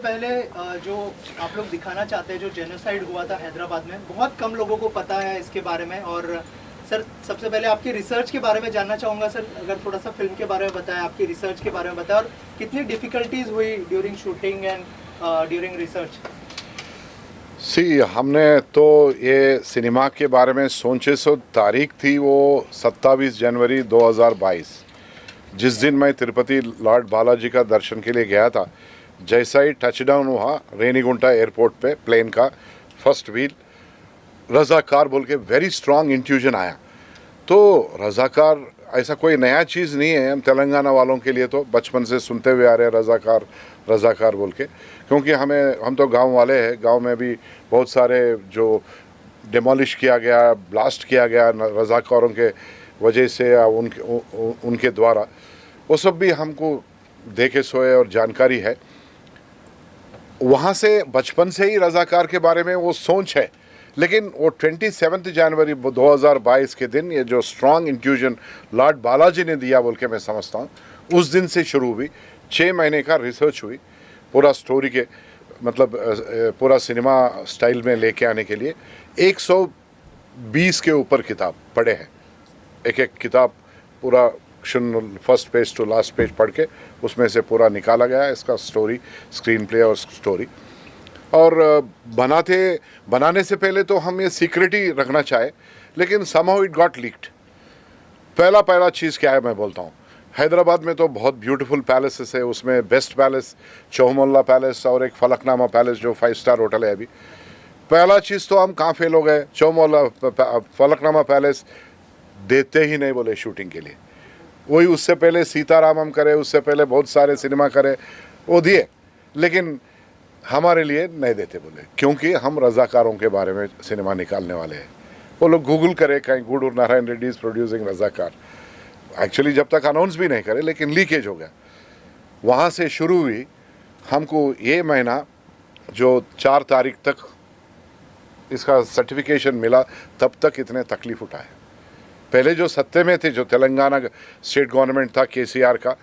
पहले जो आप लोग दिखाना चाहते हैं, जो जेनोसाइड हुआ था हैदराबाद में, बहुत कम लोगों को पता है इसके बारे में। और सर सबसे पहले आपकी रिसर्च के बारे में जानना चाहूँगा सर, अगर थोड़ा सा फिल्म के बारे में बताएं, आपकी रिसर्च के बारे में बताएं, और कितनी डिफ़िकल्टीज हुई during shooting and during research. हमने तो ये सिनेमा के बारे में सोचे सो तारीख थी वो 27 जनवरी 2022, जिस दिन मैं तिरुपति लॉर्ड बालाजी का दर्शन के लिए गया था। जैसा ही टचडाउन हुआ रेनीगुंटा एयरपोर्ट पे प्लेन का फर्स्ट व्हील, रज़ाकार बोल के वेरी स्ट्रॉन्ग इंट्यूजन आया। तो रज़ाकार ऐसा कोई नया चीज़ नहीं है, हम तेलंगाना वालों के लिए तो बचपन से सुनते हुए आ रहे हैं रज़ाकार रज़ाकार बोल के, क्योंकि हम तो गांव वाले हैं। गांव में भी बहुत सारे जो डिमोलिश किया गया, ब्लास्ट किया गया रज़ाकारों के वजह से या उनके द्वारा, वो सब भी हमको देखे सोए और जानकारी है। वहाँ से बचपन से ही रज़ाकार के बारे में वो सोच है। लेकिन वो 27 जनवरी 2022 के दिन ये जो स्ट्रॉन्ग इंट्यूजन लॉर्ड बालाजी ने दिया बोल के मैं समझता हूँ, उस दिन से शुरू हुई। 6 महीने का रिसर्च हुई पूरा स्टोरी के, मतलब पूरा सिनेमा स्टाइल में लेके आने के लिए। 120 के ऊपर किताब पढ़े हैं, एक एक किताब पूरा first page to last page पढ़ के उसमें से पूरा निकाला गया इसका स्टोरी, स्क्रीन प्ले और स्टोरी। और बनाने से पहले तो हम ये सीक्रेट ही रखना चाहे, लेकिन समहाउ इट गॉट लीक्ड। पहला चीज़ क्या है मैं बोलता हूँ, हैदराबाद में तो बहुत ब्यूटीफुल पैलेसेस है, उसमें बेस्ट पैलेस चौमल्ला पैलेस और एक फलकनामा पैलेस जो 5 स्टार होटल है। अभी पहला चीज़ तो हम कहाँ फेल हो गए, चौमल्ला फलकनामा पैलेस देते ही नहीं बोले शूटिंग के लिए। वही उससे पहले सीतारामम करे, उससे पहले बहुत सारे सिनेमा करे, वो दिए, लेकिन हमारे लिए नहीं देते बोले, क्योंकि हम रज़ाकारों के बारे में सिनेमा निकालने वाले हैं। वो लोग गूगल करे कहीं Gudur Narayana Reddy is producing Razakar, actually जब तक अनाउंस भी नहीं करे, लेकिन लीकेज हो गया। वहाँ से शुरू हुई। हमको ये महीना जो 4 तारीख तक इसका सर्टिफिकेशन मिला, तब तक इतने तकलीफ उठाए। पहले जो सत्ते में थे, जो तेलंगाना स्टेट गवर्नमेंट था केसीआर का,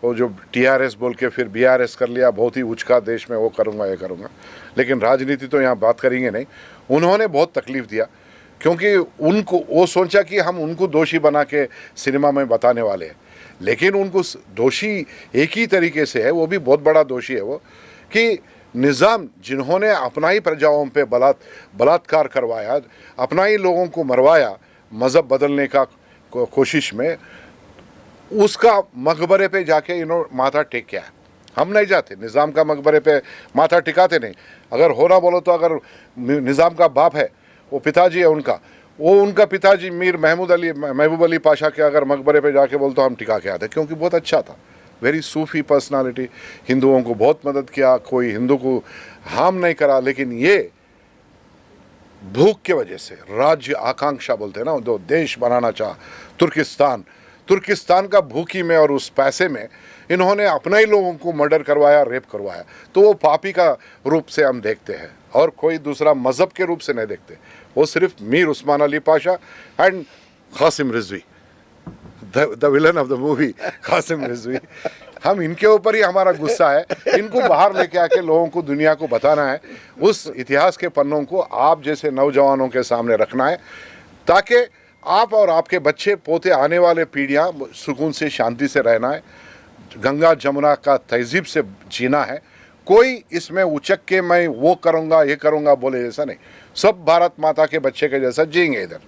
वो जो टीआरएस बोल के फिर बीआरएस कर लिया, बहुत ही उचका देश में वो करूँगा ये करूँगा, लेकिन राजनीति तो यहाँ बात करेंगे नहीं। उन्होंने बहुत तकलीफ़ दिया, क्योंकि उनको वो सोचा कि हम उनको दोषी बना के सिनेमा में बताने वाले हैं, लेकिन उनको दोषी एक ही तरीके से है, वो भी बहुत बड़ा दोषी है वो, कि निज़ाम जिन्होंने अपना ही प्रजाओं पे बलात्कार करवाया, अपना ही लोगों को मरवाया मज़हब बदलने का कोशिश में, उसका मकबरे पे जाके इन्होंने माथा टेक किया है। हम नहीं जाते निज़ाम का मकबरे पे, माथा टिकाते नहीं। अगर हो रहा बोलो तो अगर निज़ाम का बाप है, वो पिताजी है उनका, वो उनका पिताजी मीर महबूब अली पाशा के अगर मकबरे पे जाके बोलते हम टिका के आते, क्योंकि बहुत अच्छा था, वेरी सूफी पर्सनालिटी, हिंदुओं को बहुत मदद किया, कोई हिंदू को हार्म नहीं करा। लेकिन ये भूख के वजह से, राज्य आकांक्षा बोलते हैं ना, दो देश बनाना चाह, तुर्किस्तान का भूखी में और उस पैसे में इन्होंने अपने ही लोगों को मर्डर करवाया, रेप करवाया। तो वो पापी का रूप से हम देखते हैं, और कोई दूसरा मज़हब के रूप से नहीं देखते। वो सिर्फ Mir Osman Ali Pasha and Qasim Rizvi, the villain of the movie Qasim Rizvi. हम इनके ऊपर ही हमारा गुस्सा है, इनको बाहर लेके आके लोगों को, दुनिया को बताना है, उस इतिहास के पन्नों को आप जैसे नौजवानों के सामने रखना है, ताकि आप और आपके बच्चे पोते, आने वाले पीढ़ियाँ सुकून से, शांति से रहना है, गंगा जमुना का तहजीब से जीना है। कोई इसमें उचक के मैं वो करूँगा ये करूँगा बोले जैसा नहीं, सब भारत माता के बच्चे के जैसा जिएंगे इधर।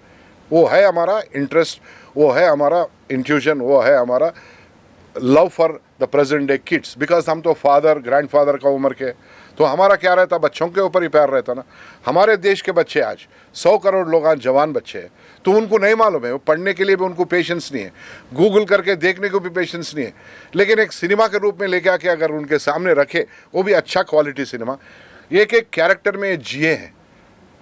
वो है हमारा इंटरेस्ट, वो है हमारा इंट्यूशन, वो है हमारा love for the present day kids. Because हम तो फादर ग्रैंडफादर का उम्र के, तो हमारा क्या रहता, बच्चों के ऊपर ही प्यार रहता ना। हमारे देश के बच्चे आज 100 करोड़ लोग आज जवान बच्चे हैं, तो उनको नहीं मालूम है, वो पढ़ने के लिए भी उनको पेशेंस नहीं है, गूगल करके देखने को भी पेशेंस नहीं है। लेकिन एक सिनेमा के रूप में लेके आके अगर उनके सामने रखे, वो भी अच्छा क्वालिटी सिनेमा, एक एक कैरेक्टर में जिए हैं,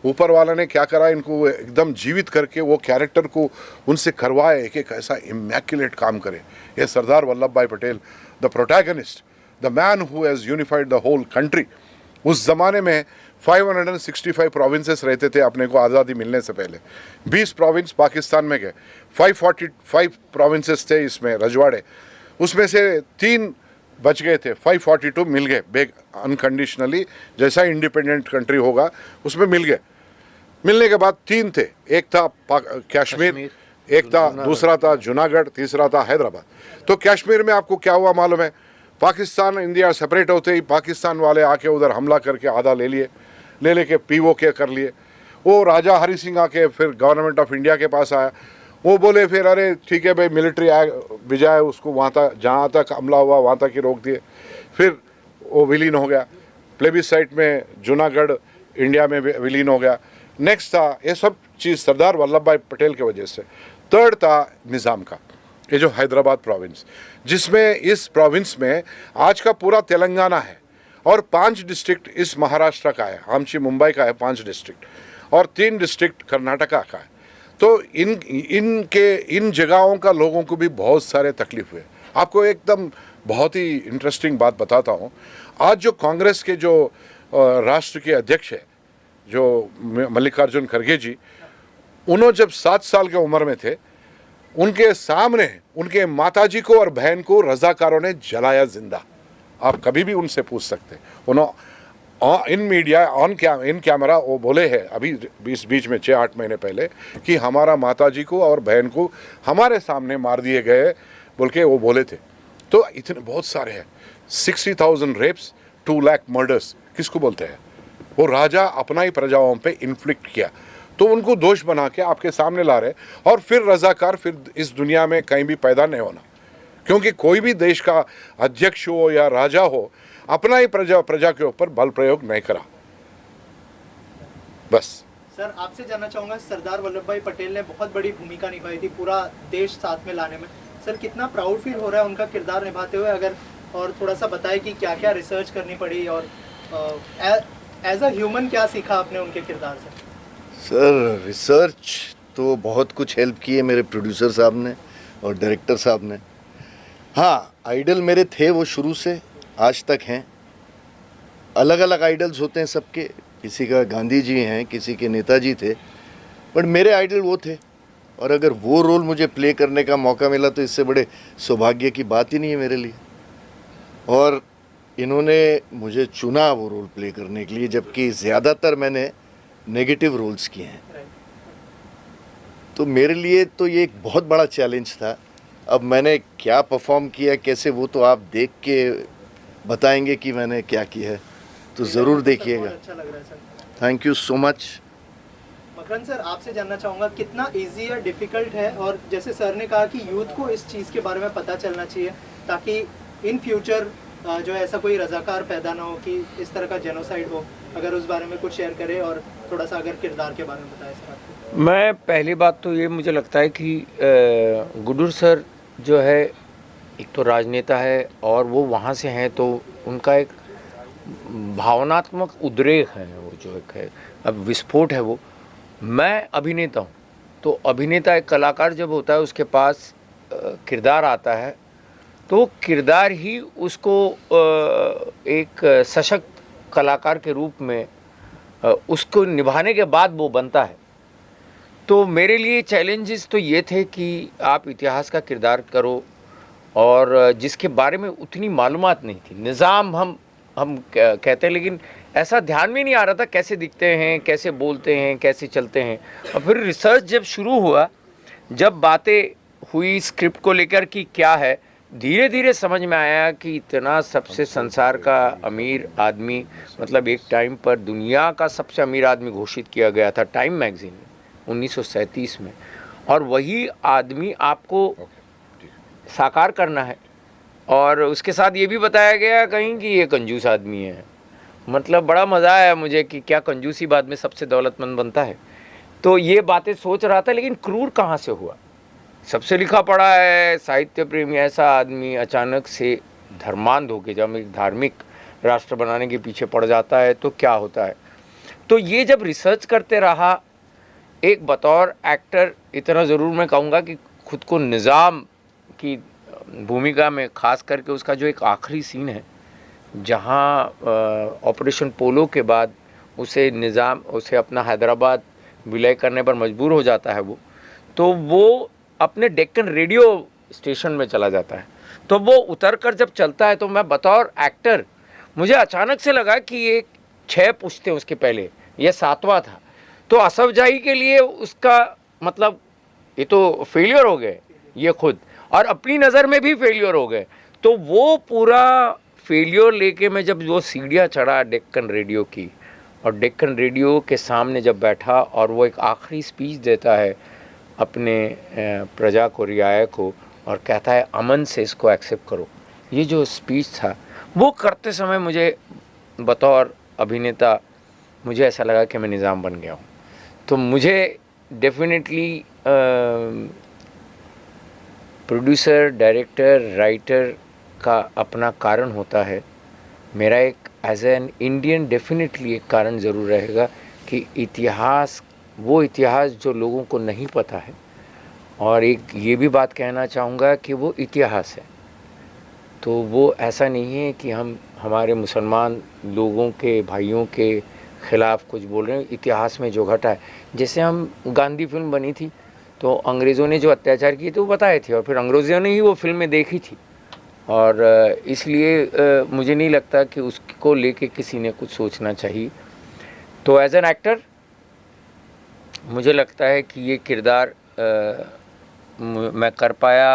ऊपर वाला ने क्या करा, इनको एकदम जीवित करके वो कैरेक्टर को उनसे करवाए, एक एक ऐसा इमैक्युलेट काम करे। ये सरदार वल्लभ भाई Patel, the protagonist, the man who has unified the whole country. उस ज़माने में 565 प्रोविंसेस रहते थे अपने को आज़ादी मिलने से पहले। 20 प्रोविंस पाकिस्तान में गए, 545 प्रोविंसेस थे इसमें रजवाड़े, उसमें से 3 बच गए थे, 542 मिल गए अनकंडीशनली, जैसा इंडिपेंडेंट कंट्री होगा उसमें मिल गए। मिलने के बाद 3 थे, एक था कश्मीर, एक था, दूसरा था जूनागढ़, तीसरा था हैदराबाद। तो कश्मीर में आपको क्या हुआ मालूम है? पाकिस्तान इंडिया सेपरेट होते ही पाकिस्तान वाले आके उधर हमला करके आधा ले लिए, ले लेके POK कर लिए। वो राजा हरि सिंह आके फिर गवर्नमेंट ऑफ इंडिया के पास आया, वो बोले फिर अरे ठीक है भाई मिलिट्री भिजाए उसको वहाँ तक, जहाँ तक हमला हुआ वहाँ तक ही रोक दिए। फिर वो विलीन हो गया, प्लेबिसाइट में जूनागढ़ इंडिया में विलीन हो गया। नेक्स्ट था, ये सब चीज़ सरदार वल्लभ भाई पटेल की वजह से। थर्ड था निज़ाम का, ये जो हैदराबाद प्रोविंस, जिसमें इस प्रोविंस में आज का पूरा तेलंगाना है और 5 डिस्ट्रिक्ट इस महाराष्ट्र का है, आमची मुंबई का है 5 डिस्ट्रिक्ट, और 3 डिस्ट्रिक्ट कर्नाटका का है। तो इन जगहों का लोगों को भी बहुत सारे तकलीफ हुए। आपको एकदम बहुत ही इंटरेस्टिंग बात बताता हूँ। आज जो कांग्रेस के जो राष्ट्र के अध्यक्ष है, जो मल्लिकार्जुन खड़गे जी, उन्होंने जब 7 साल के उम्र में थे, उनके सामने उनके माताजी को और बहन को रजाकारों ने जलाया जिंदा। आप कभी भी उनसे पूछ सकते। उन्होंने इन मीडिया इन कैमरा वो बोले हैं अभी बीच में 6-8 महीने पहले कि हमारा माताजी को और बहन को हमारे सामने मार दिए गए बोल के वो बोले थे। तो इतने बहुत सारे हैं, 60,000 रेप्स, 2 लाख मर्डर्स किसको बोलते हैं? वो राजा अपना ही प्रजाओं पे इन्फ्लिक्ट किया, तो उनको दोष बना के आपके सामने ला रहे। और फिर रजाकार फिर इस दुनिया में कहीं भी पैदा नहीं होना, क्योंकि कोई भी देश का अध्यक्ष हो या राजा हो अपना ही प्रजा के ऊपर बल प्रयोग नहीं करा। बस सर आपसे जानना चाहूंगा, सरदार वल्लभ भाई पटेल ने बहुत बड़ी भूमिका निभाई थी पूरा देश साथ में लाने में। सर कितना प्राउड फील हो रहा है उनका किरदार निभाते हुए, अगर और थोड़ा सा बताएं कि क्या क्या रिसर्च करनी पड़ी और एज अ ह्यूमन क्या सीखा आपने उनके किरदार से? सर रिसर्च तो बहुत कुछ हेल्प की है मेरे प्रोड्यूसर साहब ने और डायरेक्टर साहब ने। हाँ, आइडल मेरे थे वो शुरू से आज तक हैं। अलग अलग आइडल्स होते हैं सबके, किसी का गांधी जी हैं, किसी के नेताजी थे, बट मेरे आइडल वो थे। और अगर वो रोल मुझे प्ले करने का मौका मिला तो इससे बड़े सौभाग्य की बात ही नहीं है मेरे लिए। और इन्होंने मुझे चुना वो रोल प्ले करने के लिए, जबकि ज़्यादातर मैंने नेगेटिव रोल्स किए हैं। तो मेरे लिए तो ये एक बहुत बड़ा चैलेंज था। अब मैंने क्या परफॉर्म किया कैसे, वो तो आप देख के बताएंगे कि मैंने क्या किया है, तो ज़रूर देखिएगा। अच्छा लग रहा है sir. Thank you so much. Makarand sir आपसे जानना चाहूँगा कितना इजी या डिफ़िकल्ट है, और जैसे सर ने कहा कि यूथ को इस चीज़ के बारे में पता चलना चाहिए ताकि इन फ्यूचर जो ऐसा कोई रजाकार पैदा ना हो कि इस तरह का जेनोसाइड हो, अगर उस बारे में कुछ शेयर करें और थोड़ा सा अगर किरदार के बारे में बताएं सर आपको। मैं पहली बात तो ये मुझे लगता है कि गुडूर सर जो है एक तो राजनेता है और वो वहाँ से हैं, तो उनका एक भावनात्मक उद्रेक है, वो जो एक है अब विस्फोट है। वो मैं अभिनेता हूँ, तो अभिनेता एक कलाकार जब होता है उसके पास किरदार आता है, तो किरदार ही उसको एक सशक्त कलाकार के रूप में उसको निभाने के बाद वो बनता है। तो मेरे लिए चैलेंजेस तो ये थे कि आप इतिहास का किरदार करो और जिसके बारे में उतनी मालूमात नहीं थी। निज़ाम हम कहते हैं, लेकिन ऐसा ध्यान में नहीं आ रहा था कैसे दिखते हैं, कैसे बोलते हैं, कैसे चलते हैं। और फिर रिसर्च जब शुरू हुआ, जब बातें हुई स्क्रिप्ट को लेकर कि क्या है, धीरे धीरे समझ में आया कि इतना सबसे संसार का अमीर आदमी, मतलब एक टाइम पर दुनिया का सबसे अमीर आदमी घोषित किया गया था टाइम मैगजीन में 1937 में, और वही आदमी आपको साकार करना है। और उसके साथ ये भी बताया गया कहीं कि ये कंजूस आदमी है। मतलब बड़ा मज़ा आया मुझे कि क्या कंजूसी बाद में सबसे दौलतमंद बनता है। तो ये बातें सोच रहा था, लेकिन क्रूर कहाँ से हुआ? सबसे लिखा पढ़ा है साहित्य प्रेमी ऐसा आदमी अचानक से धर्मांध होकर जब एक धार्मिक राष्ट्र बनाने के पीछे पड़ जाता है तो क्या होता है। तो ये जब रिसर्च करते रहा, एक बतौर एक्टर इतना ज़रूर मैं कहूँगा कि खुद को निज़ाम की भूमिका में, ख़ास करके उसका जो एक आखिरी सीन है जहाँ ऑपरेशन पोलो के बाद उसे निज़ाम उसे अपना हैदराबाद विलय करने पर मजबूर हो जाता है, वो अपने डेक्कन रेडियो स्टेशन में चला जाता है। तो वो उतर कर जब चलता है तो मैं बतौर एक्टर मुझे अचानक से लगा कि ये 6 पुश्ते उसके पहले, ये 7वां था। तो असफ जाही के लिए उसका मतलब ये तो फेलियर हो गए ये खुद, और अपनी नज़र में भी फेलियर हो गए। तो वो पूरा फेलियर लेके मैं जब वो सीढ़ियाँ चढ़ा डेक्कन रेडियो की, और डेक्कन रेडियो के सामने जब बैठा और वो एक आखिरी स्पीच देता है अपने प्रजा को, रियाया को, और कहता है अमन से इसको एक्सेप्ट करो, ये जो स्पीच था वो करते समय मुझे बतौर अभिनेता मुझे ऐसा लगा कि मैं निज़ाम बन गया हूँ। तो मुझे डेफिनेटली प्रोड्यूसर, डायरेक्टर, राइटर का अपना कारण होता है। मेरा एक एज एन इंडियन डेफिनेटली एक कारण ज़रूर रहेगा कि इतिहास, वो इतिहास जो लोगों को नहीं पता है, और एक ये भी बात कहना चाहूँगा कि वो इतिहास है, तो वो ऐसा नहीं है कि हम हमारे मुसलमान लोगों के भाइयों के ख़िलाफ़ कुछ बोल रहे हैं। इतिहास में जो घटा है, जैसे हम गांधी फिल्म बनी थी तो अंग्रेज़ों ने जो अत्याचार किए थे वो बताए थे, और फिर अंग्रेज़ों ने ही वो फिल्में देखी थी, और इसलिए मुझे नहीं लगता कि उसको लेके किसी ने कुछ सोचना चाहिए। तो एज एन एक्टर मुझे लगता है कि ये किरदार मैं कर पाया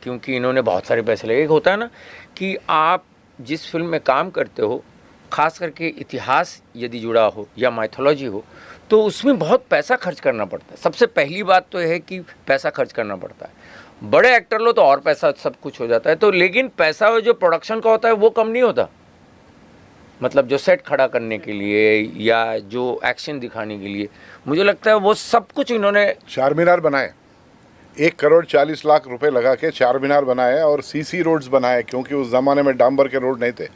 क्योंकि इन्होंने बहुत सारे पैसे लगे। एक होता है ना कि आप जिस फिल्म में काम करते हो, ख़ास करके इतिहास यदि जुड़ा हो या माइथोलॉजी हो, तो उसमें बहुत पैसा खर्च करना पड़ता है। सबसे पहली बात तो है कि पैसा खर्च करना पड़ता है। बड़े एक्टर लो तो और पैसा सब कुछ हो जाता है, तो लेकिन पैसा जो प्रोडक्शन का होता है वो कम नहीं होता। मतलब जो सेट खड़ा करने के लिए या जो एक्शन दिखाने के लिए, मुझे लगता है वो सब कुछ इन्होंने। चार बनाए, 1,40,00,000 रुपए लगा के चार मीनार बनाए और सीसी रोड्स बनाए, क्योंकि उस ज़माने में डांबर के रोड नहीं थे।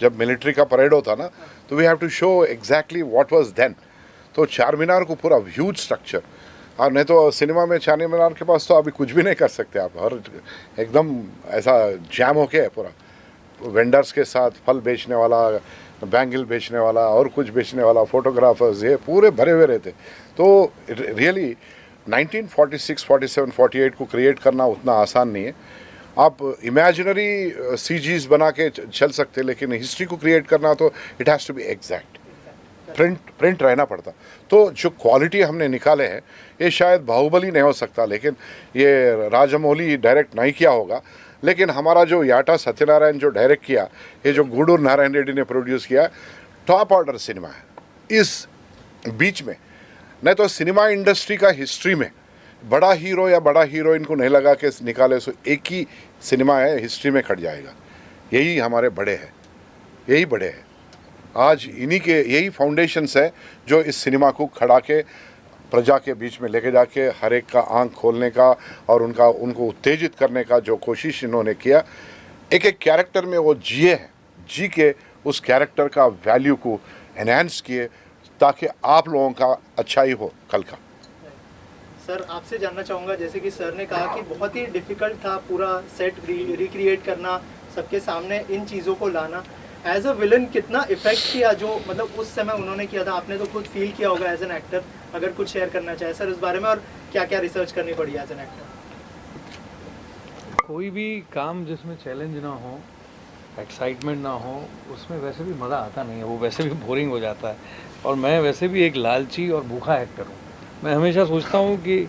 जब मिलिट्री का परेड होता ना, तो we have to show exactly what was then. तो चार मीनार को पूरा ह्यूज स्ट्रक्चर, और नहीं तो सिनेमा में चार मीनार के पास तो अभी कुछ भी नहीं कर सकते आप, हर एकदम ऐसा जैम हो गया है पूरा, वेंडर्स के साथ, फल बेचने वाला, बैंगल बेचने वाला और कुछ बेचने वाला, फोटोग्राफर्स, ये पूरे भरे हुए रहते। तो रियली 1946, 47, 48 को क्रिएट करना उतना आसान नहीं है। आप इमेजिनरी सीजीज बना के चल सकते, लेकिन हिस्ट्री को क्रिएट करना तो it has to be exact, print रहना पड़ता। तो जो क्वालिटी हमने निकाले हैं, ये शायद बाहुबली नहीं हो सकता, लेकिन ये राजमौली डायरेक्ट नहीं किया होगा, लेकिन हमारा जो याटा सत्यनारायण जो डायरेक्ट किया, ये जो गूडूर नारायण रेड्डी ने प्रोड्यूस किया, टॉप ऑर्डर सिनेमा है। इस बीच में नहीं तो सिनेमा इंडस्ट्री का हिस्ट्री में बड़ा हीरो या बड़ा हीरोइन को नहीं लगा के निकाले, सो एक ही सिनेमा है हिस्ट्री में खट जाएगा। यही हमारे बड़े हैं, यही बड़े हैं। आज इन्हीं के यही फाउंडेशंस है जो इस सिनेमा को खड़ा के प्रजा के बीच में लेके जाके हर एक का आंख खोलने का और उनको उत्तेजित करने का जो कोशिश इन्होंने किया, एक एक कैरेक्टर में वो जिए हैं, जी के उस कैरेक्टर का वैल्यू को एनहांस किए, ताकि आप लोगों का अच्छा ही हो कल का। सर आपसे जानना चाहूँगा, जैसे कि सर ने कहा कि बहुत ही डिफ़िकल्ट था पूरा सेट रिक्रिएट करना, सबके सामने इन चीज़ों को लाना। एज अ विलन कितना इफेक्ट किया जो मतलब उस समय उन्होंने किया था, आपने तो खुद फील किया होगा एज एन एक्टर। अगर कुछ शेयर करना चाहे सर इस बारे में, और क्या क्या रिसर्च करनी पड़ी एज एन एक्टर? कोई भी काम जिसमें चैलेंज ना हो, एक्साइटमेंट ना हो, उसमें वैसे भी मज़ा आता नहीं है, वो वैसे भी बोरिंग हो जाता है। और मैं वैसे भी एक लालची और भूखा एक्टर हूँ। मैं हमेशा सोचता हूँ कि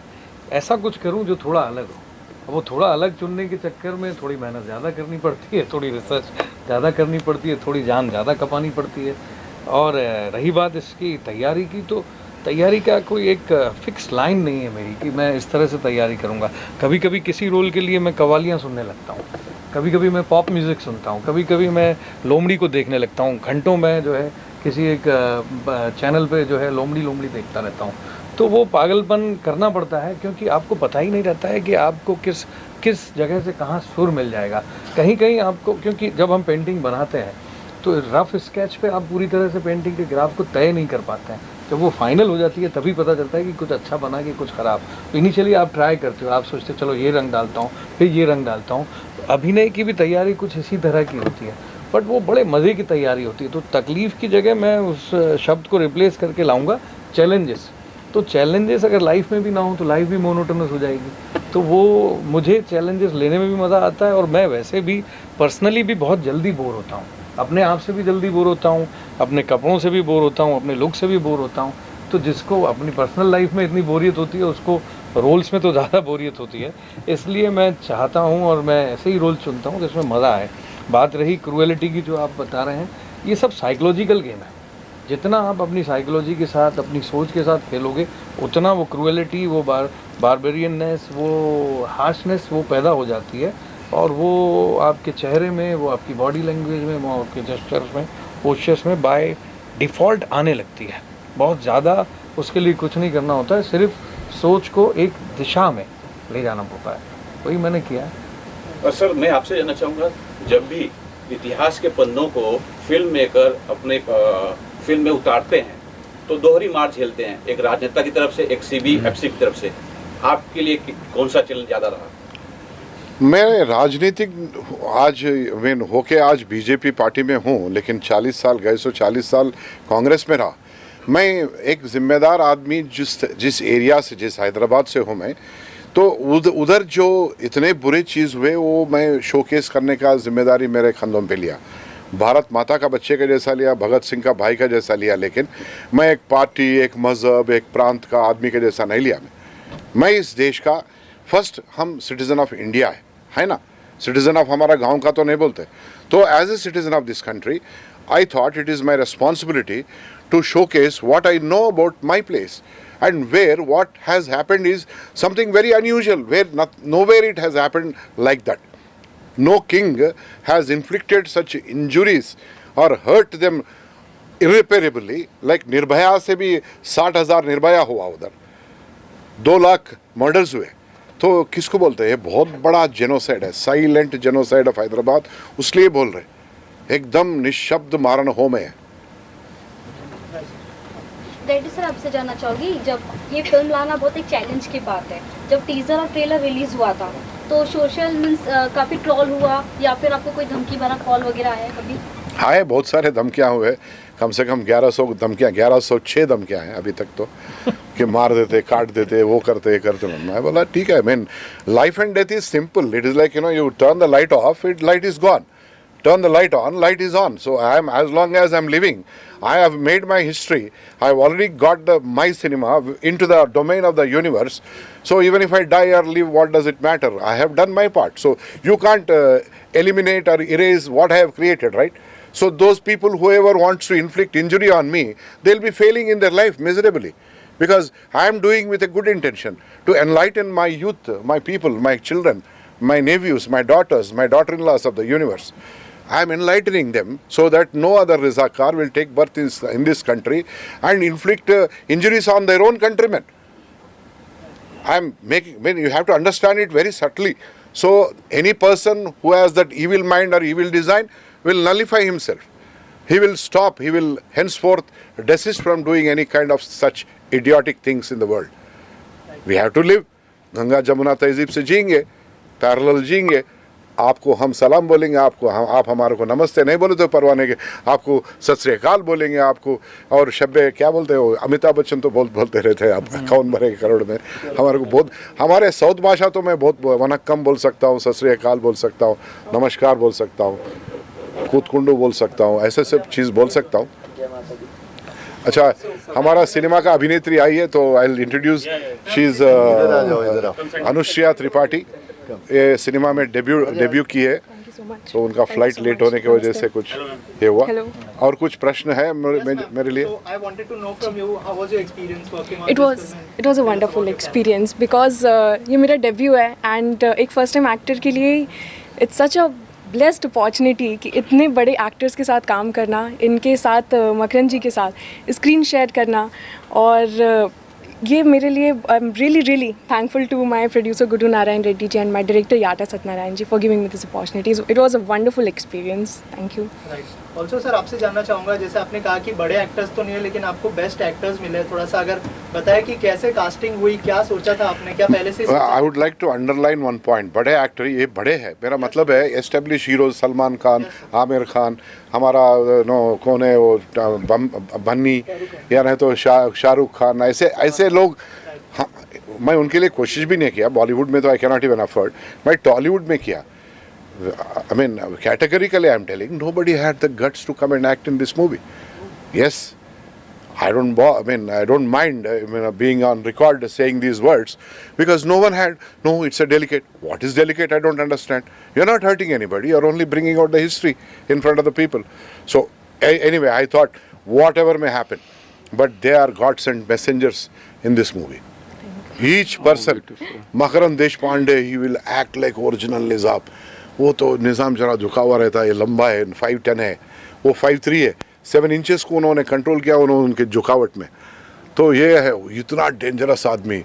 ऐसा कुछ करूँ जो थोड़ा अलग हो। अब वो थोड़ा अलग चुनने के चक्कर में थोड़ी मेहनत ज़्यादा करनी पड़ती है, थोड़ी रिसर्च ज़्यादा करनी पड़ती है, थोड़ी जान ज़्यादा खपानी पड़ती है। और रही बात इसकी तैयारी की, तो तैयारी का कोई एक फिक्स लाइन नहीं है मेरी कि मैं इस तरह से तैयारी करूँगा। कभी कभी किसी रोल के लिए मैं कवालियाँ सुनने लगता हूँ, कभी कभी मैं पॉप म्यूज़िक सुनता हूँ, कभी कभी मैं लोमड़ी को देखने लगता हूँ। घंटों में जो है किसी एक चैनल पे जो है लोमड़ी देखता रहता हूँ। तो वो पागलपन करना पड़ता है, क्योंकि आपको पता ही नहीं रहता है कि आपको किस जगह से कहाँ सुर मिल जाएगा। कहीं आपको, क्योंकि जब हम पेंटिंग बनाते हैं तो रफ स्केच पे आप पूरी तरह से पेंटिंग के ग्राफ को तय नहीं कर पाते हैं। जब वो फाइनल हो जाती है तभी पता चलता है कि कुछ अच्छा बना कि कुछ ख़राब। तो इनिशियली आप ट्राई करते हो, आप सोचते हो चलो ये रंग डालता हूँ, फिर ये रंग डालता हूँ। तो अभिनय की भी तैयारी कुछ इसी तरह की होती है, बट वो बड़े मज़े की तैयारी होती है। तो तकलीफ़ की जगह मैं उस शब्द को रिप्लेस करके लाऊंगा चैलेंजेस। तो चैलेंजेस अगर लाइफ में भी ना हो तो लाइफ भी मोनोटोनस हो जाएगी। तो वो मुझे चैलेंजेस लेने में भी मज़ा आता है, और मैं वैसे भी पर्सनली भी बहुत जल्दी बोर होता हूँ, अपने आप से भी जल्दी बोर होता हूँ, अपने कपड़ों से भी बोर होता हूँ, अपने लुक से भी बोर होता हूँ। तो जिसको अपनी पर्सनल लाइफ में इतनी बोरियत होती है, उसको रोल्स में तो ज़्यादा बोरियत होती है। इसलिए मैं चाहता हूँ और मैं ऐसे ही रोल चुनता हूँ जिसमें मज़ा आए। बात रही क्रूएलिटी की जो आप बता रहे हैं, ये सब साइकोलॉजिकल गेम है। जितना आप अपनी साइकोलॉजी के साथ, अपनी सोच के साथ खेलोगे, उतना वो क्रूएलिटी, वो बारबेरियननेस, वो हार्शनेस वो पैदा हो जाती है, और वो आपके चेहरे में, वो आपकी बॉडी लैंग्वेज में, वो आपके जेस्चर्स में, पोस्चर्स में बाय डिफ़ॉल्ट आने लगती है। बहुत ज़्यादा उसके लिए कुछ नहीं करना होता है, सिर्फ सोच को एक दिशा में ले जाना पड़ता है। वही मैंने किया है। और सर, मैं आपसे जानना चाहूँगा, जब भी इतिहास के पन्नों को फिल्म मेकर अपने फिल्म में उतारते हैं तो दोहरी मार झेलते हैं, एक राजनेता की तरफ से, एक CBFC की तरफ से। आपके लिए कौन सा चैलेंज ज़्यादा रहा? मैं राजनीतिक आज होके आज बीजेपी पार्टी में हूँ, लेकिन 40 साल गए, 40 साल कांग्रेस में रहा। मैं एक जिम्मेदार आदमी जिस एरिया से, जिस हैदराबाद से हूँ मैं, तो उधर जो इतने बुरे चीज़ हुए वो मैं शोकेस करने का जिम्मेदारी मेरे कंधों पे लिया। भारत माता का बच्चे का जैसा लिया, भगत सिंह का भाई का जैसा लिया, लेकिन मैं एक पार्टी, एक मज़हब, एक प्रांत का आदमी के जैसा नहीं लिया। मैं इस देश का फर्स्ट, हम सिटीज़न ऑफ इंडिया है ना, सिटीज़न ऑफ हमारा गांव का तो नहीं बोलते। तो as a citizen of this country, I thought it is my responsibility to showcase what I know about my place, and where what has happened is something very unusual, where nowhere it has happened like that. No king has inflicted such injuries or hurt them irreparably like Nirbhaya से भी 60,000 निर्भया हुआ, उधर 2 lakh murders हुए। तो किसको बोलते हैं? ये बहुत बड़ा जेनोसाइड है, साइलेंट जेनोसाइड ऑफ हैदराबाद, उसलिए बोल रहे, एकदम निशब्द मारण होम है। रेड्डी सर, आपसे जानना चाहोगी, जब ये फिल्म लाना बहुत एक चैलेंज की बात है, जब टीजर और ट्रेलर रिलीज हुआ था तो सोशल मीन्स काफ़ी ट्रोल हुआ, या फिर आपको कोई धमकी भरा कॉल वगैरह आया कभी? आए, बहुत सारे धमकियाँ हुए, कम से कम 1100 धमकियाँ, 1106 धमकियाँ हैं अभी तक तो, कि मार देते, काट देते, वो करते करते। मैं बोला ठीक है, mean life and death is simple, it is like U turn the light of, light is gone, turn the light on, light is on. So as long as I'm living, I have made my history. I've already got my cinema into the domain of the universe. So even if I die or live, what does it matter? I have done my part. So you can't eliminate or erase what I have created, right? So those people, whoever wants to inflict injury on me, they'll be failing in their life miserably. Because I am doing with a good intention to enlighten my youth, my people, my children, my nephews, my daughters, my daughter-in-laws of the universe. I am enlightening them so that no other Rizakar will take birth in this country and inflict injuries on their own countrymen. I am making, you have to understand it very subtly. So any person who has that evil mind or evil design will nullify himself. He will stop, he will henceforth desist from doing any kind of such idiotic things in the world. We have to live. Ganga, Jamuna, Tehzeeb से जिएंगे, parallel जिएंगे। आपको हम सलाम बोलेंगे, आप हमारे को नमस्ते नहीं बोले तो परवाने के, आपको सत श्री अकाल बोलेंगे, आपको और शब्बे क्या बोलते हो, अमिताभ बच्चन तो बोलते रहते हैं, आप कौन मरेगा करोड़ में। हमारे को बहुत, हमारे साउथ भाषा तो मैं बहुत वनक्कम बोल सकता हूँ, सत श्री अकाल बोल सकता हूँ, नमस्कार बोल सकता हूँ, कूदकुंडू बोल सकता हूँ, ऐसे सब चीज़ बोल सकता हूँ। अच्छा, हमारा सिनेमा का अभिनेत्री आई है, तो I will introduce, she is Anushriya Tripathi. ये सिनेमा में डेब्यू की है, तो उनका फ्लाइट लेट होने की वजह से कुछ ये हुआ। और कुछ प्रश्न है मेरे लिए? It was a wonderful experience because ये मेरा डेब्यू है, एंड एक फर्स्ट टाइम एक्टर के लिए it's such a blessed opportunity कि इतने बड़े एक्टर्स के साथ काम करना, इनके साथ मकरन जी के साथ स्क्रीन शेयर करना, और ये मेरे लिए I am really thankful to my producer Guddu Narayana Reddy ji and my director Yata Satyanarayana ji for giving me this opportunities. It was a wonderful experience, thank you. Also sir, आपसे जानना चाहूँगा, जैसे आपने कहा कि बड़े एक्टर्स तो नहीं है, लेकिन आपको बेस्ट एक्टर्स मिले, थोड़ा सा अगर बताएं कि कैसे कास्टिंग हुई, क्या सोचा था आपने, क्या पहले से? I would like to underline one point, बड़े एक्टर ये बड़े हैं, मेरा मतलब है एस्टेब्लिश हीरोज, सलमान खान, आमिर खान, हमारा कौन है वो बन्नी, या नहीं तो शाहरुख खान, ऐसे लोग। मैं उनके लिए कोशिश भी नहीं किया, बॉलीवुड में तो आई कैनॉट इवन अफोर्ड, मैं टॉलीवुड में किया. I mean, categorically I'm telling, nobody had the guts to come and act in this movie. Yes, I don't mind being on record saying these words, because no one had. No, it's a delicate. What is delicate? I don't understand. You're not hurting anybody. You're only bringing out the history in front of the people. So anyway, I thought whatever may happen, but they are God sent messengers in this movie. Each person, Makaran Deshpande, he will act like original Nizam. वो तो निज़ाम जरा झुका हुआ रहता है, ये लंबा है, 5'10" है, वो 5'3" है, 7 इंचेस को उन्होंने कंट्रोल किया उन्होंने उनके झुकावट में. तो ये है इतना डेंजरस आदमी,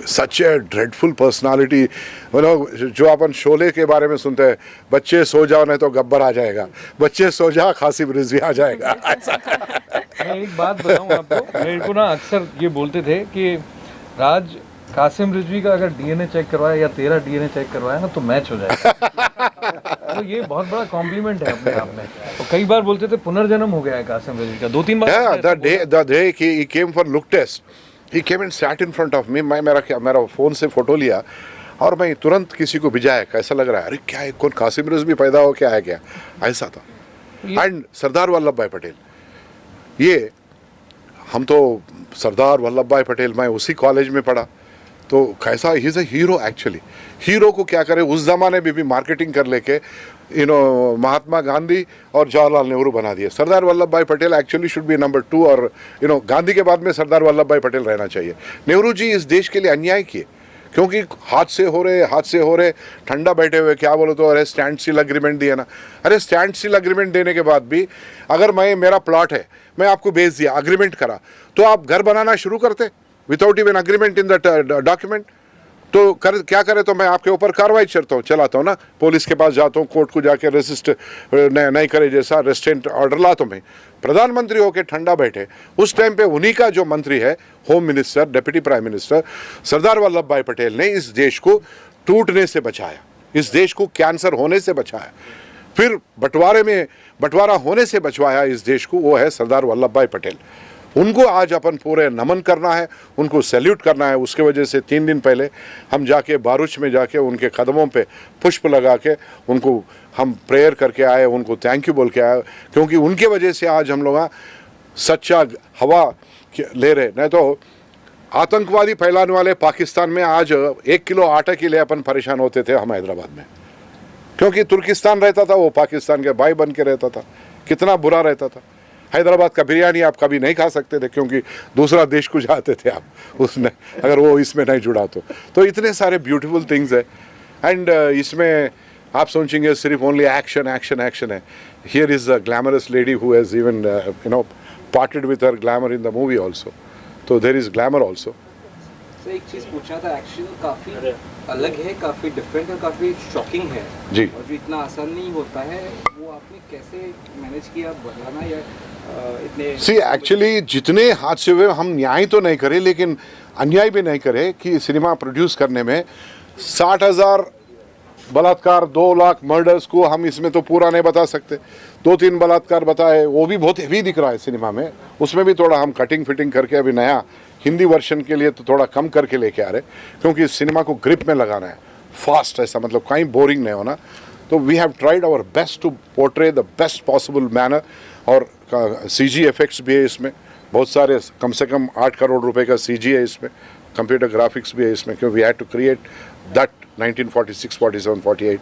सच ए ड्रेडफुल पर्सनालिटी. जो अपन शोले के बारे में सुनते हैं, बच्चे सो जाओ नहीं तो गब्बर आ जाएगा, बच्चे सो जाओ कासिम रिजवी आ जाएगा. मैं एक बात बताऊं आपको, मेरे को ना अक्सर ये बोलते थे कि राज, कासिम रिजवी का अगर डीएनए चेक करवाया या तेरा डीएनए चेक करवाया ना तो मैच हो जाएगा. तो ये बहुत बड़ा कॉम्प्लीमेंट है अपने आप में. तो कई बार बोलते थे पुनर्जन्म हो गया है कासिम रिजवी का, 2-3 बार. The day he came for look test, he came and sat in front of me. मैं मेरा फोन से फोटो लिया और मैं तुरंत किसी को भिजाया, कैसा लग रहा है, अरे क्या है, कौन कासिम रिजवी पैदा हो क्या है क्या, ऐसा था. एंड सरदार वल्लभ भाई पटेल, ये हम तो सरदार वल्लभ भाई पटेल, मैं उसी कॉलेज में पढ़ा, तो कैसा he is a hero actually. Hero को क्या करे, उस ज़माने में भी मार्केटिंग कर लेके महात्मा गांधी और जवाहरलाल नेहरू बना दिए. सरदार वल्लभ भाई Patel actually should be number 2, और गांधी के बाद में सरदार वल्लभ भाई पटेल रहना चाहिए. नेहरू जी इस देश के लिए अन्याय किए, क्योंकि हादसे हो रहे, ठंडा बैठे हुए, क्या बोलो तो अरे स्टैंड स्टिल अग्रीमेंट दिया ना. अरे स्टैंड स्टिल अग्रीमेंट देने के बाद भी अगर मेरा प्लॉट है, मैं आपको बेच दिया, अग्रीमेंट करा, तो आप घर बनाना शुरू करते without even agreement in that document. तो क्या करे, तो मैं आपके ऊपर कार्रवाई चलाता हूँ ना, पुलिस के पास जाता हूँ, कोर्ट को जाके रेसिस्ट नहीं करे जैसा रेस्ट्रेंट ऑर्डर लाता हूँ. मैं प्रधानमंत्री होकर ठंडा बैठे, उस टाइम पे उन्हीं का जो मंत्री है, home minister, deputy prime minister Sardar Vallabh भाई पटेल ने इस देश को टूटने से बचाया, इस देश को कैंसर होने से बचाया, फिर बंटवारा होने से बचवाया इस देश को, वो है सरदार वल्लभ भाई पटेल. उनको आज अपन पूरे नमन करना है, उनको सैल्यूट करना है. उसके वजह से 3 दिन पहले हम जाके बारूच में जाके उनके कदमों पे पुष्प लगा के उनको हम प्रेयर करके आए, उनको थैंक यू बोल के आए, क्योंकि उनके वजह से आज हम लोग सच्चा हवा ले रहे. नहीं तो आतंकवादी फैलाने वाले पाकिस्तान में आज 1 किलो आटा के लिए अपन परेशान होते थे हम हैदराबाद में, क्योंकि तुर्किस्तान रहता था, वो पाकिस्तान के भाई बन के रहता था, कितना बुरा रहता था. हैदराबाद का बिरयानी आप कभी नहीं खा सकते थे, क्योंकि दूसरा देश को जाते थे आप उसमें, अगर वो इसमें नहीं जुड़ा तो इतने सारे ब्यूटीफुल थिंग्स है. एंड इसमें आप सोचेंगे सिर्फ ओनली एक्शन है. Here is a glamorous lady who has even parted with her glamour in the movie also. तो there is glamour also. Sir एक चीज़ पूछना था, एक्शन काफ़ी अलग है, काफ़ी डिफरेंट है, काफ़ी शॉकिंग है जी, और जो इतना आसान नहीं होता है, वो आपने कैसे मैनेज किया बनाना, या इतने सी एक्चुअली जितने हादसे हुए हम न्याय तो नहीं करे, लेकिन अन्याय भी नहीं करे कि सिनेमा प्रोड्यूस करने में 60,000 बलात्कार, 2 लाख मर्डर्स को हम इसमें तो पूरा नहीं बता सकते. 2-3 बलात्कार बताए, वो भी बहुत हेवी दिख रहा है सिनेमा में, उसमें भी थोड़ा हम कटिंग फिटिंग करके अभी नया हिंदी वर्जन के लिए तो थोड़ा कम करके लेके आ रहे, क्योंकि इस सिनेमा को ग्रिप में लगाना है, फास्ट, ऐसा मतलब कहीं बोरिंग नहीं होना. तो we have tried our best to portray the best possible manner. और CG इफेक्ट्स भी है इसमें, बहुत सारे, कम से कम 8 करोड़ रुपए का CG है इसमें, कंप्यूटर ग्राफिक्स भी है इसमें, क्योंकि we had to create that 1946, 47, 48.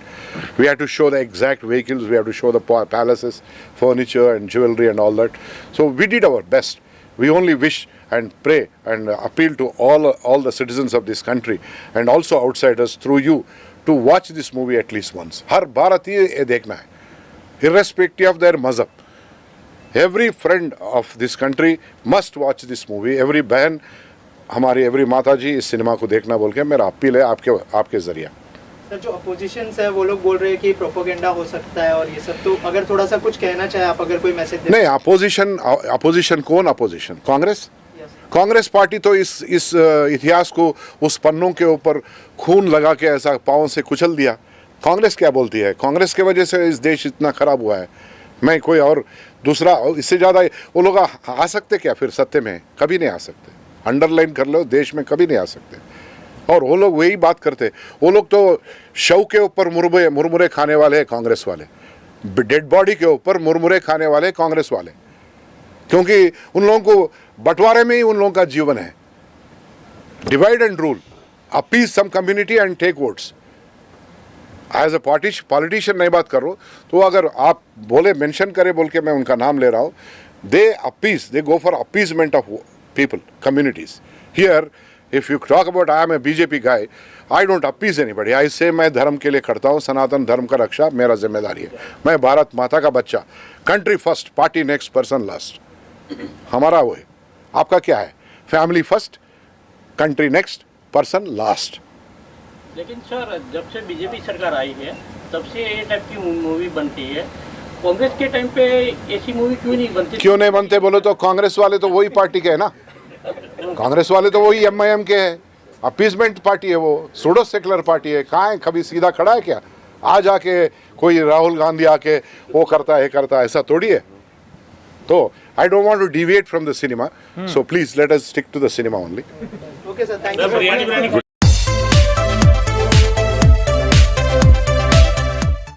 We had to show the exact vehicles, we had to show the palaces, furniture and jewelry and all that. So we did our best. We only wish and pray and appeal to all the citizens of this country and also outsiders through you to watch this movie at least once. हर भारतीय ये देखना है, irrespective of their मज़हब. Every friend of this country must watch this movie. Every बहन हमारी, every माता जी इस cinema को देखना बोल के मेरा अपील है आपके जरिए. सर जो अपोजिशन है वो लोग बोल रहे हैं कि प्रोपेगेंडा हो सकता है और ये सब, तो अगर थोड़ा सा कुछ कहना चाहे आप, अगर कोई मैसेज नहीं. अपोजिशन कौन? अपोजिशन कांग्रेस पार्टी तो इस इतिहास को उस पन्नों के ऊपर खून लगा के ऐसा पाँव से कुचल दिया. कांग्रेस क्या बोलती है? कांग्रेस के वजह से इस देश इतना खराब हुआ है. मैं कोई और दूसरा इससे ज़्यादा वो लोग आ सकते क्या फिर सत्य में? कभी नहीं आ सकते. अंडरलाइन कर लो, देश में कभी नहीं आ सकते. और वो लोग वही बात करते, वो लोग तो शव के ऊपर मुरमुरे खाने वाले हैं कांग्रेस वाले, डेड बॉडी के ऊपर मुरमुरे खाने वाले कांग्रेस वाले, क्योंकि उन लोगों को बंटवारे में ही उन लोगों का जीवन है। Divide and rule, appease some community and take votes. As a politician नहीं बात कर रहा हूँ, तो अगर आप बोले मेंशन करे बोल के मैं उनका नाम ले रहा हूँ, they go for appeasement of people, communities. Here, if you talk about I am a BJP guy, I don't appease anybody. I say मैं धर्म के लिए खड़ता हूँ, सनातन धर्म का रक्षा मेरा जिम्मेदारी है। मैं भारत माता का बच्चा, country first, party next, person last, हमारा वो है। आपका क्या है? Family first, country next, person last. लेकिन सर, जब से बीजेपी सरकार आई है तब से ये टाइप की मूवी बनती है, कांग्रेस के टाइम पे ऐसी मूवी क्यों नहीं बनती? क्यों नहीं बनते बोलो तो कांग्रेस वाले तो वही पार्टी के है ना, कांग्रेस वाले तो वही MIM के है, अपीजमेंट पार्टी है वो, सूडो सेकुलर पार्टी है। कहाँ है, कभी सीधा खड़ा है क्या? आज आके कोई राहुल गांधी आके वो करता है करता है, ऐसा थोड़ी है। तो I don't want to deviate from the cinema, so please let us stick to the cinema only. Okay sir, thank you.